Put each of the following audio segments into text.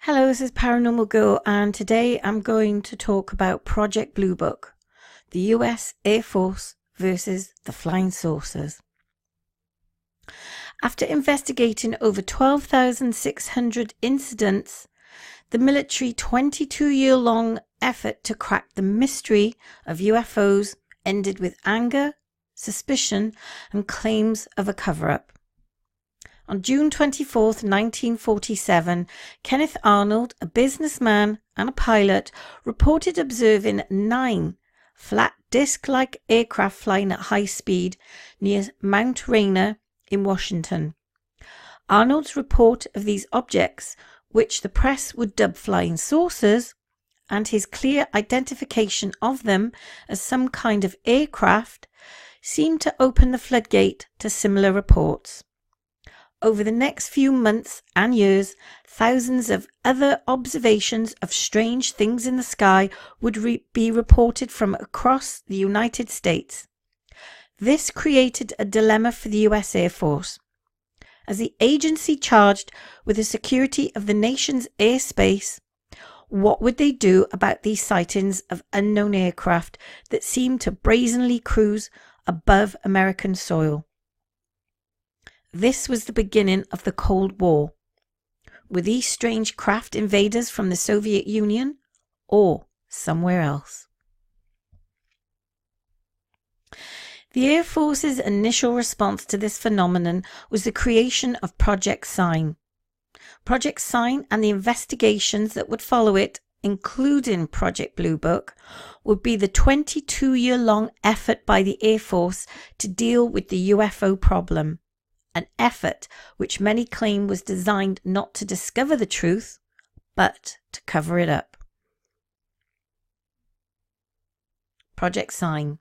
Hello, this is Paranormal Girl, and today I'm going to talk about Project Blue Book, the US Air Force versus the flying saucers. After investigating over 12,600 incidents, the military 22-year-long effort to crack the mystery of UFOs ended with anger, suspicion, and claims of a cover-up. On June 24, 1947, Kenneth Arnold, a businessman and a pilot, reported observing 9 flat disc-like aircraft flying at high speed near Mount Rainier in Washington. Arnold's report of these objects, which the press would dub flying saucers, and his clear identification of them as some kind of aircraft, seemed to open the floodgate to similar reports. Over the next few months and years, thousands of other observations of strange things in the sky would be reported from across the United States. This created a dilemma for the US Air Force. As the agency charged with the security of the nation's airspace, what would they do about these sightings of unknown aircraft that seemed to brazenly cruise above American soil? This was the beginning of the Cold War. Were these strange craft invaders from the Soviet Union or somewhere else? The Air Force's initial response to this phenomenon was the creation of Project Sign. Project Sign and the investigations that would follow it, including Project Blue Book, would be the 22-year-long effort by the Air Force to deal with the UFO problem. An effort which many claim was designed not to discover the truth, but to cover it up. Project Sign.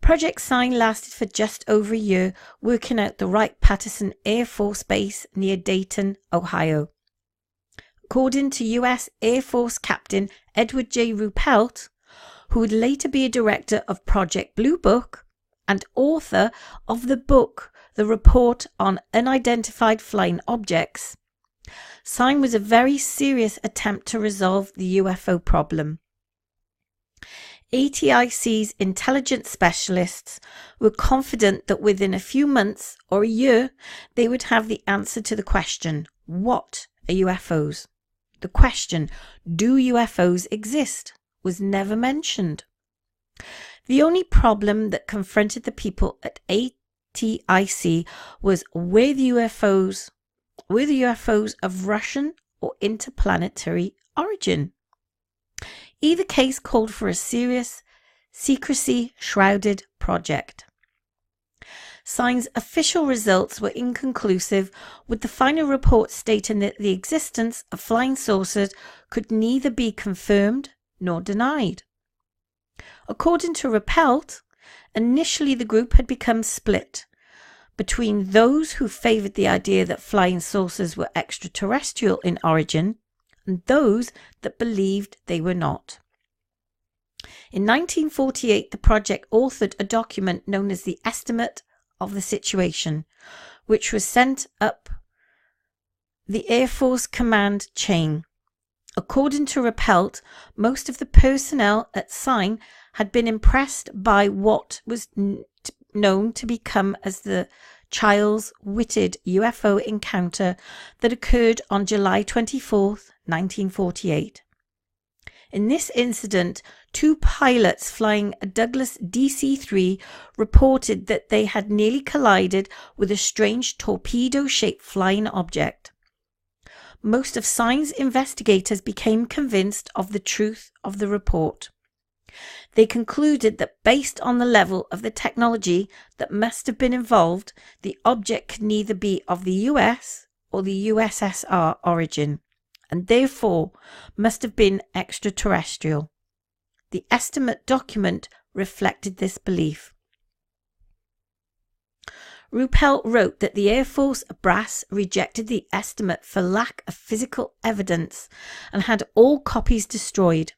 Project Sign lasted for just over a year, working out the Wright-Patterson Air Force Base near Dayton, Ohio. According to US Air Force Captain Edward J. Ruppelt, who would later be a director of Project Blue Book and author of the book The Report on Unidentified Flying Objects, Sign was a very serious attempt to resolve the UFO problem. ATIC's intelligence specialists were confident that within a few months or a year they would have the answer to the question, what are UFOs? The question, do UFOs exist, was never mentioned. The only problem that confronted the people at ATIC was were the UFOs of Russian or interplanetary origin? Either case called for a serious, secrecy-shrouded project. Sign's official results were inconclusive, with the final report stating that the existence of flying saucers could neither be confirmed nor denied. According to Ruppelt, initially the group had become split between those who favoured the idea that flying saucers were extraterrestrial in origin and those that believed they were not. In 1948, the project authored a document known as the Estimate of the Situation, which was sent up the Air Force command chain. According to Ruppelt, most of the personnel at Sign had been impressed by what was known to become as the Childs-Whitted UFO encounter that occurred on July 24, 1948. In this incident, 2 pilots flying a Douglas DC-3 reported that they had nearly collided with a strange torpedo-shaped flying object. Most of Sign's investigators became convinced of the truth of the report. They concluded that based on the level of the technology that must have been involved, the object could neither be of the US or the USSR origin, and therefore must have been extraterrestrial. The estimate document reflected this belief. Ruppelt wrote that the Air Force brass rejected the estimate for lack of physical evidence and had all copies destroyed.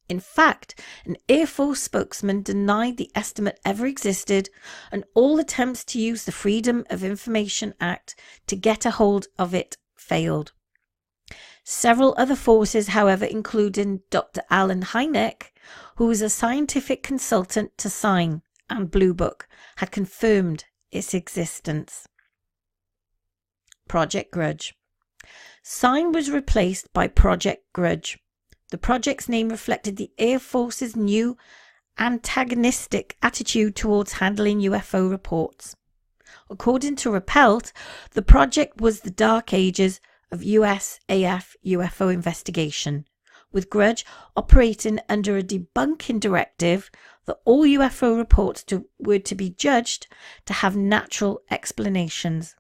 In fact, an Air Force spokesman denied the estimate ever existed, and all attempts to use the Freedom of Information Act to get a hold of it failed. Several other forces, however, including Dr. Alan Hynek, who was a scientific consultant to SIGN and Blue Book, had confirmed its existence. Project Grudge. SIGN was replaced by Project Grudge. The project's name reflected the Air Force's new antagonistic attitude towards handling UFO reports. According to Rappelt, the project was the dark ages of USAF UFO investigation, with Grudge operating under a debunking directive that all UFO reports were to be judged to have natural explanations.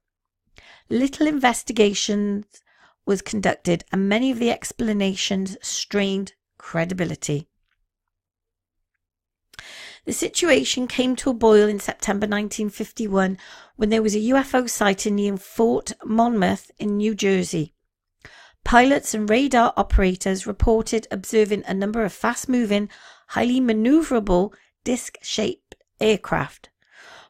Little investigation was conducted, and many of the explanations strained credibility. The situation came to a boil in September 1951 when there was a UFO sighting near Fort Monmouth in New Jersey. Pilots and radar operators reported observing a number of fast-moving, highly maneuverable, disc-shaped aircraft.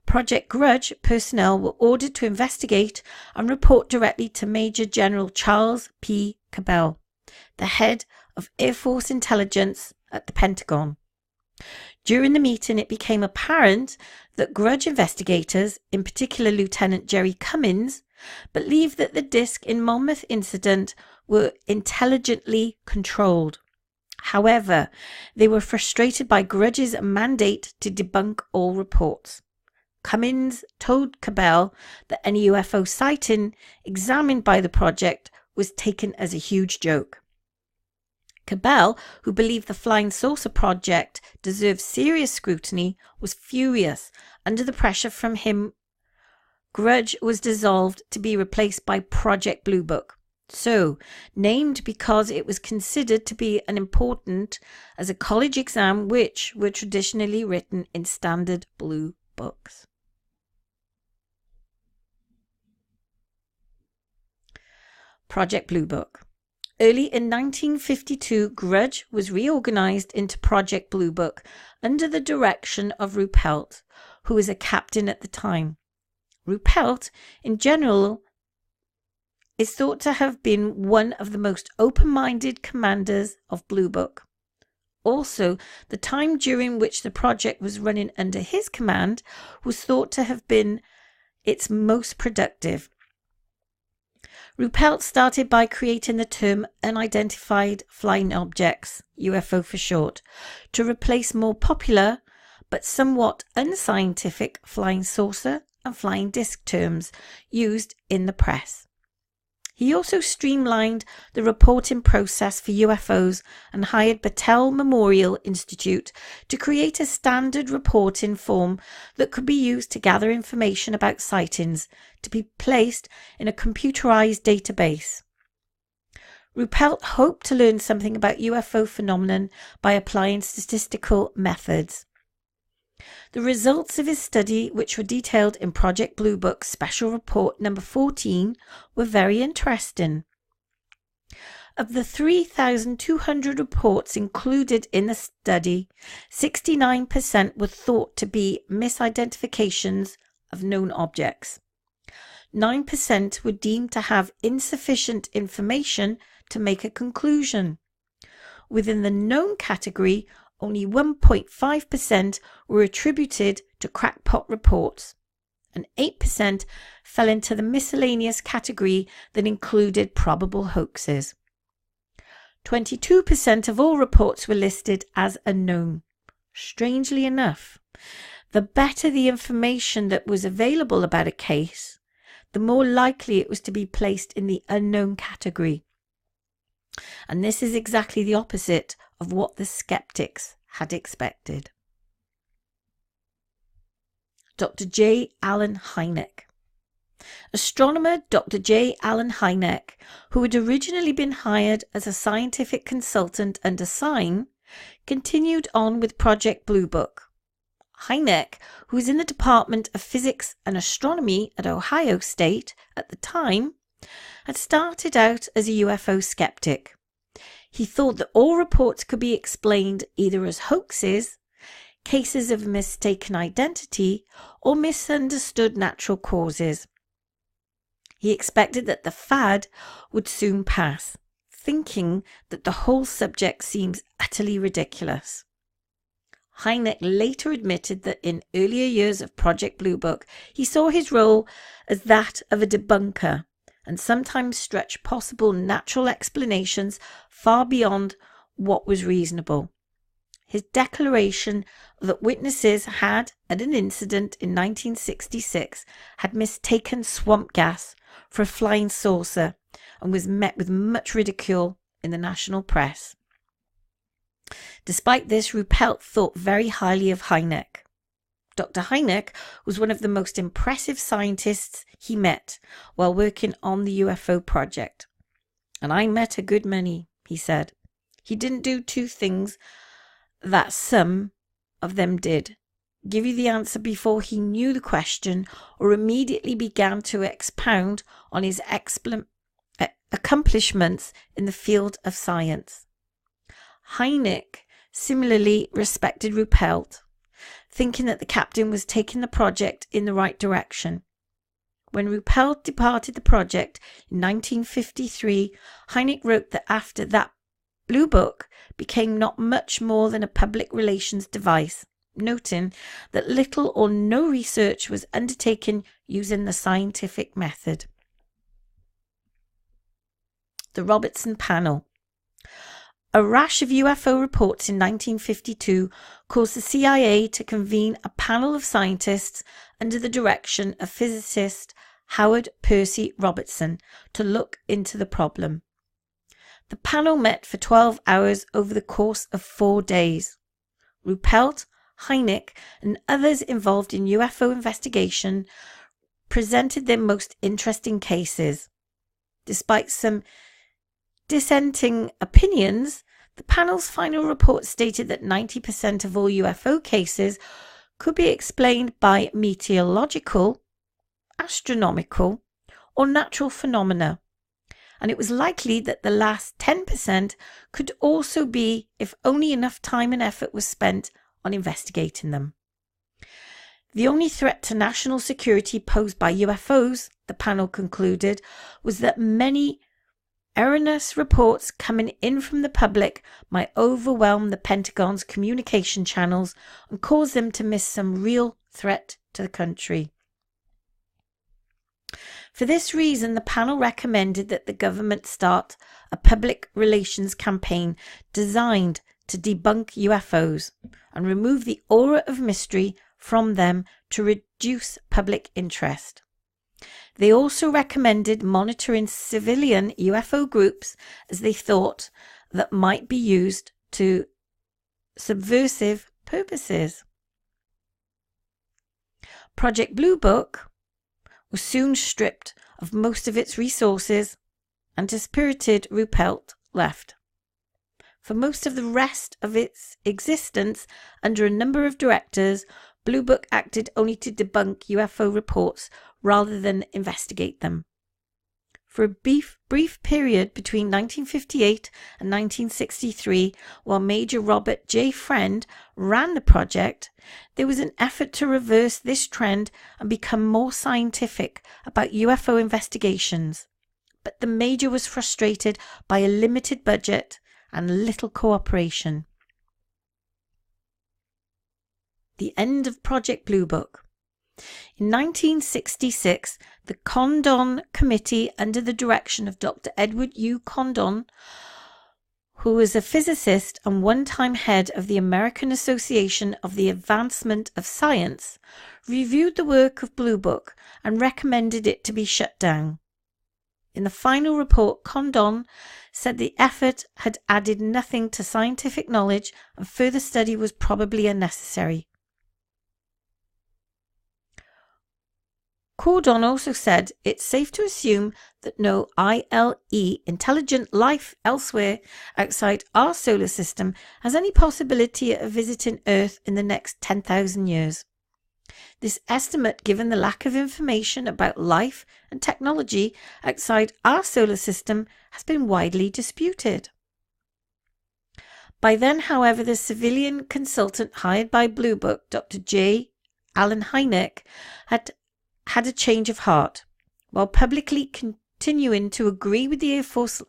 Project Grudge personnel were ordered to investigate and report directly to Major General Charles P. Cabell, the head of Air Force Intelligence at the Pentagon. During the meeting, it became apparent that Grudge investigators, in particular Lieutenant Jerry Cummins, believed that the disc in Monmouth incident were intelligently controlled. However, they were frustrated by Grudge's mandate to debunk all reports. Cummins told Cabell that any UFO sighting examined by the project was taken as a huge joke. Cabell, who believed the flying saucer project deserved serious scrutiny, was furious. Under the pressure from him, Grudge was dissolved to be replaced by Project Blue Book, so named because it was considered to be as important as a college exam, which were traditionally written in standard blue books. Project Blue Book. Early in 1952, Grudge was reorganized into Project Blue Book under the direction of Rappelt, who was a captain at the time. Rappelt, in general, is thought to have been one of the most open-minded commanders of Blue Book. Also, the time during which the project was running under his command was thought to have been its most productive. Rappelt started by creating the term unidentified flying objects, UFO for short, to replace more popular but somewhat unscientific flying saucer and flying disc terms used in the press. He also streamlined the reporting process for UFOs and hired Battelle Memorial Institute to create a standard reporting form that could be used to gather information about sightings to be placed in a computerized database. Rappelt hoped to learn something about UFO phenomenon by applying statistical methods. The results of his study, which were detailed in Project Blue Book Special Report number 14, were very interesting. Of the 3,200 reports included in the study, 69% were thought to be misidentifications of known objects. 9% were deemed to have insufficient information to make a conclusion. Within the known category, only 1.5% were attributed to crackpot reports, and 8% fell into the miscellaneous category that included probable hoaxes. 22% of all reports were listed as unknown. Strangely enough, the better the information that was available about a case, the more likely it was to be placed in the unknown category. And this is exactly the opposite of what the skeptics had expected. Dr. J Alan Hynek. Astronomer Dr. J Alan Hynek, who had originally been hired as a scientific consultant under SIGN, continued on with Project Blue Book. Hynek, who was in the Department of Physics and Astronomy at Ohio State at the time, had started out as a UFO skeptic. He thought that all reports could be explained either as hoaxes, cases of mistaken identity, or misunderstood natural causes. He expected that the fad would soon pass. thinking that the whole subject seems utterly ridiculous. Hynek later admitted that in earlier years of Project Blue Book, he saw his role as that of a debunker and sometimes stretched possible natural explanations far beyond what was reasonable. His declaration that witnesses had, at an incident in 1966, had mistaken swamp gas for a flying saucer and was met with much ridicule in the national press. Despite this, Ruppelt thought very highly of Hynek. Dr. Hynek was one of the most impressive scientists he met while working on the UFO project. And I met a good many, he said. He didn't do two things that some of them did: give you the answer before he knew the question, or immediately began to expound on his accomplishments in the field of science. Hynek similarly respected Ruppelt, thinking that the captain was taking the project in the right direction. When Ruppelt departed the project in 1953, Hynek wrote that after that, Blue Book became not much more than a public relations device, noting that little or no research was undertaken using the scientific method. The Robertson Panel. A rash of UFO reports in 1952 caused the CIA to convene a panel of scientists under the direction of physicist Howard Percy Robertson to look into the problem. The panel met for 12 hours over the course of 4 days. Ruppelt, Hynek, and others involved in UFO investigation presented their most interesting cases. Despite some dissenting opinions, the panel's final report stated that 90% of all UFO cases could be explained by meteorological, astronomical, or natural phenomena, and it was likely that the last 10% could also be if only enough time and effort was spent on investigating them. The only threat to national security posed by UFOs, the panel concluded, was that many erroneous reports coming in from the public might overwhelm the Pentagon's communication channels and cause them to miss some real threat to the country. For this reason, the panel recommended that the government start a public relations campaign designed to debunk UFOs and remove the aura of mystery from them to reduce public interest. They also recommended monitoring civilian UFO groups as they thought that might be used to subversive purposes. Project Blue Book was soon stripped of most of its resources, and dispirited Ruppelt left. For most of the rest of its existence, under a number of directors, Blue Book acted only to debunk UFO reports rather than investigate them. For a brief period between 1958 and 1963, while Major Robert J. Friend ran the project, there was an effort to reverse this trend and become more scientific about UFO investigations. But the Major was frustrated by a limited budget and little cooperation. The end of Project Blue Book. In 1966, the Condon Committee, under the direction of Dr. Edward U. Condon, who was a physicist and one-time head of the American Association of the Advancement of Science, reviewed the work of Blue Book and recommended it to be shut down. In the final report, Condon said the effort had added nothing to scientific knowledge and further study was probably unnecessary. Condon also said it's safe to assume that no ILE, intelligent life elsewhere outside our solar system, has any possibility of visiting Earth in the next 10,000 years. This estimate, given the lack of information about life and technology outside our solar system, has been widely disputed. By then, however, the civilian consultant hired by Blue Book, Dr. J Alan Hynek, had a change of heart. While publicly continuing to agree with the Air Force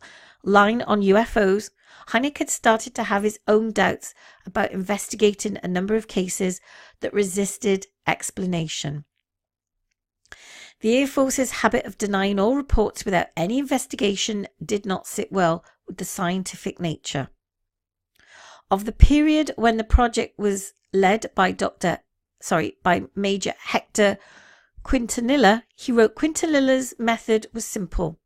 line on UFOs, Hynek had started to have his own doubts about investigating a number of cases that resisted explanation. The Air Force's habit of denying all reports without any investigation did not sit well with the scientific nature. Of the period when the project was led by Major Hector Quintanilla, he wrote, "Quintanilla's method was simple.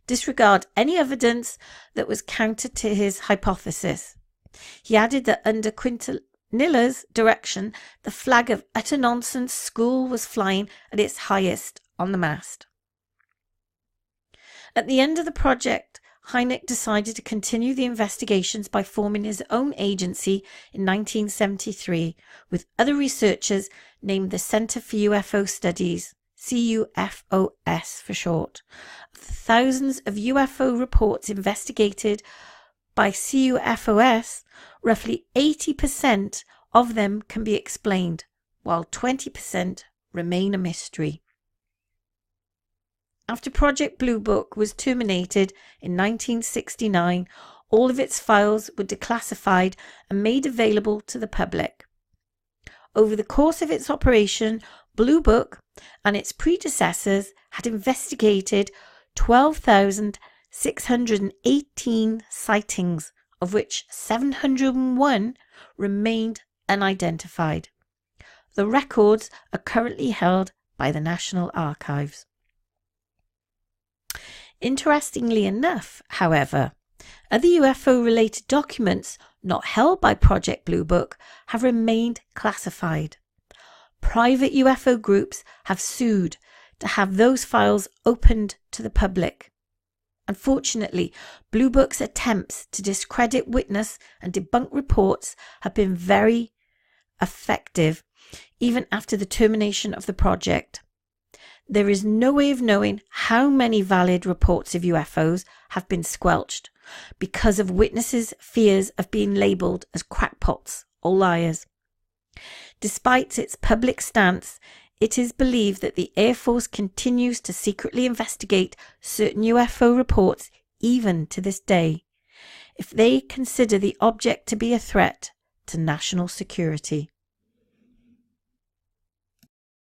Disregard any evidence that was counter to his hypothesis." He added that under Quintanilla's direction, the flag of utter nonsense school was flying at its highest on the mast. At the end of the project, Hynek decided to continue the investigations by forming his own agency in 1973 with other researchers named the Center for UFO Studies, CUFOS for short. Of the thousands of UFO reports investigated by CUFOS, roughly 80% of them can be explained, while 20% remain a mystery. After Project Blue Book was terminated in 1969, all of its files were declassified and made available to the public. Over the course of its operation, Blue Book and its predecessors had investigated 12,618 sightings, of which 701 remained unidentified. The records are currently held by the National Archives. Interestingly enough, however, other UFO-related documents not held by Project Blue Book have remained classified. Private UFO groups have sued to have those files opened to the public. Unfortunately, Blue Book's attempts to discredit witness and debunk reports have been very effective even after the termination of the project. There is no way of knowing how many valid reports of UFOs have been squelched because of witnesses' fears of being labelled as crackpots or liars. Despite its public stance, it is believed that the Air Force continues to secretly investigate certain UFO reports even to this day, if they consider the object to be a threat to national security.